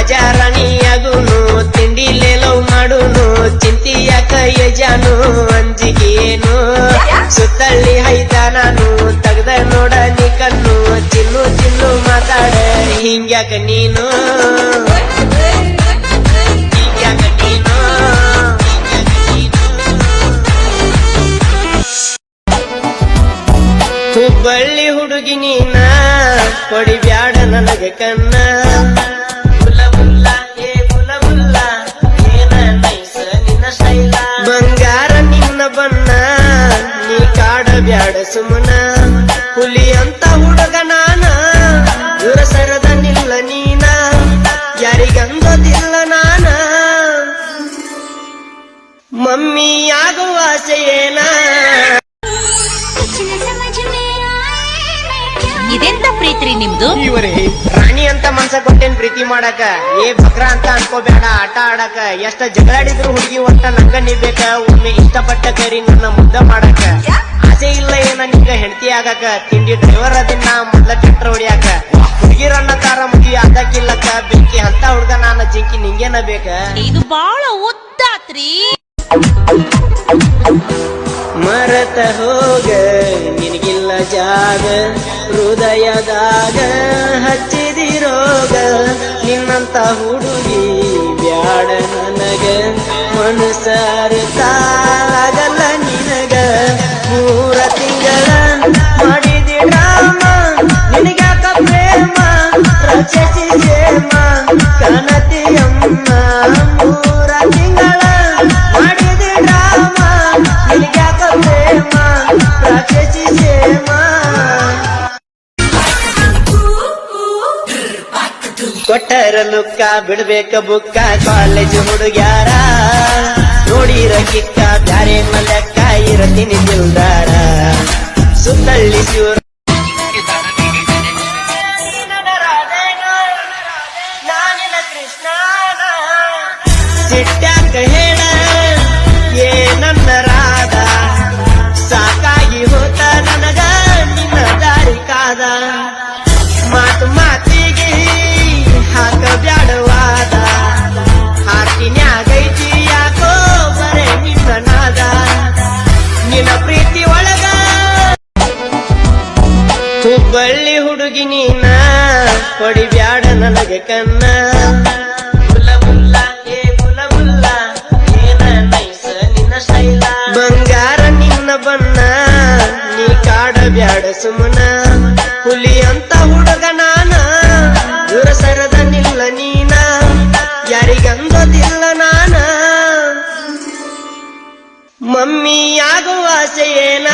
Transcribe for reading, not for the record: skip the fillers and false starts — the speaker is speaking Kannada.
ರಾಜ ರಾಣಿಯಾಗುನು ತಿಂಡಿಲೇಲೋ ಮಾಡುನು ಚಿಂತಿ ಯಾಕ ಯಜಾನು ಅಂಜಿಗೇನು ಸುತ್ತಳ್ಳಿ ಹೈದ ನಾನು ತಗದ ನೋಡ ನೀ ಕಣ್ಣು ಚಿನ್ನು ಚಿನ್ನು ಮಾತಾಡ ಹಿಂಗ್ಯಾಕ ನೀನು ಹುಬ್ಬಳ್ಳಿ ಹುಡುಗಿ ನೀನ ಕೊಡಿಬ್ಯಾಡ ನನಗೆ ಕನ್ನ ಮುಲ್ಲ ಏ ಮುಲ್ಲ ಏನ ನೈಸ ನಿನ್ನ ಶೈಲ ಬಂಗಾರ ನಿನ್ನ ಬಣ್ಣ ನೀ ಕಾಡಬ್ಯಾಡ ಸುಮನ ಹುಲಿ ಅಂತ ಹುಡುಗ ನಾನ ದೂರ ಸರದ ನಿಲ್ಲ ನೀನ ಯಾರಿಗಂದೋದಿಲ್ಲ ನಾನ ಮಮ್ಮಿ ಆಗುವ ಆಸೆಯೇನ ಇದೆಂತ ಪ್ರೀತಿ ನಿಮ್ದು ರಾಣಿ ಅಂತ ಮನ್ಸ ಕೊಟ್ಟೇನ್ ಪ್ರೀತಿ ಮಾಡಕ ಏ ಬಕ್ರ ಅಂತ ಅನ್ಕೋಬೇಡ ಆಟ ಆಡಕ ಎಷ್ಟ ಜಗಳಾಡಿದ್ರು ಹುಡುಗಿ ಒಟ್ಟ ನಂಗ ನಿಬೇಕ ಒಮ್ಮೆ ಇಷ್ಟಪಟ್ಟ ಕರಿ ನನ್ನ ಮುದ್ದ ಮಾಡಕ ಆಸೆ ಇಲ್ಲ ಏನ ನಿಂಗ ಹೆಂಡತಿ ಆಗಕ ತಿಂಡಿ ಡ್ರೈವರ್ ಅದಿನ್ನ ಮೊದ್ಲ ಟ್ರ್ಯಾಕ್ಟರ್ ಹೊಡಿಯಾಕ ಹುಡುಗಿರನ್ನ ತಾರ ಮುಗಿ ಅದಕ್ಕಿಲ್ಲಕ್ಕ ಬೆಂಕಿ ಅಂತ ಹುಡ್ಗ ನಾನ ಜಿಂಕಿ ನಿಂಗೇನ ಬೇಕ ಇದು ಬಾಳ ಉದ್ದಾತ್ರಿ ಮರತ ಹೋಗ ನಿನಗಿಲ್ಲ ಜಾಗ ಹೃದಯದಾಗ ಹಚ್ಚಿದಿರೋಗ ನಿನ್ನಂತ ಹುಡುಗಿ ಬ್ಯಾಡ ನನಗ ಮನಸಾರತಾಗಲ್ಲ ನಿನಗ 3 ತಿಂಗಳ ಮಾಡಿದಿ ಡ್ರಾಮ ನಿನಗ್ಯಾಕ ಪ್ರೇಮ ರಚಿಸಿ ಸೇಮ ಕನತಿಯಮ್ಮ 3 ತಿಂಗಳ ಮಾಡಿದಿ ಡ್ರಾಮ ನಿನಗ್ಯಾಕ ಪ್ರೇಮ ರಚಿಸಿ ಸೇಮ ಕೊಟ್ಟರ ಲುಕ್ಕ ಬಿಡ್ಬೇಕ ಬುಕ್ಕ ಕಾಲೇಜ್ ಹುಡುಗ್ಯಾರ ನೋಡಿರ ಕಿಕ್ಕ ಬ್ಯಾರೆ ಮಲಕ್ಕ ಇರತೀನಿ ದಿಲ್ದಾರ ಸುತ್ತಳ್ಳಿ ಶಿವರ ನಾನಿನ ಕೃಷ್ಣನ ಸಿಟ್ಟ್ಯಾಕ ಹೇಳ ಏ ನನ್ನ ರಾಧ ಸಾಕಾಗಿ ಹೋತ ನನಗ ನಿನ್ನ ದಾರಿ ಕಾದ ಮಾತು ಮಾತಿಗೆ ಹಾಕ ಬ್ಯಾಡವಾದ ಹಾಕಿನ್ಯಾಗೈತಿ ಯಾಕೋ ಬರೇ ನಿನ್ನ ನಾದ ನಿನ್ನ ಪ್ರೀತಿ ಒಳಗ ಹುಬ್ಬಳ್ಳಿ ಹುಡುಗಿ ನೀನ ಕೊಡಿಬ್ಯಾಡ ನನಗೆ ಕನ್ನ ಮುಲ್ಲ ಏ ಮುಲ್ಲ ಏನ ನೈಸ ನಿನ್ನ ಶೈಲ ಬಂಗಾರ ನಿನ್ನ ಬಣ್ಣ ನೀ ಕಾಡಬ್ಯಾಡ ಸುಮನ ಹುಲಿ ಅಂತ ಹುಡುಗ ನಾನ ದೂರ ಸರದ ನಿಲ್ಲ ನೀನ ಯಾರಿಗಂದೋದಿಲ್ಲ ನಾನ ಮಮ್ಮಿ ಆಗುವ ಆಸೆಯೇನ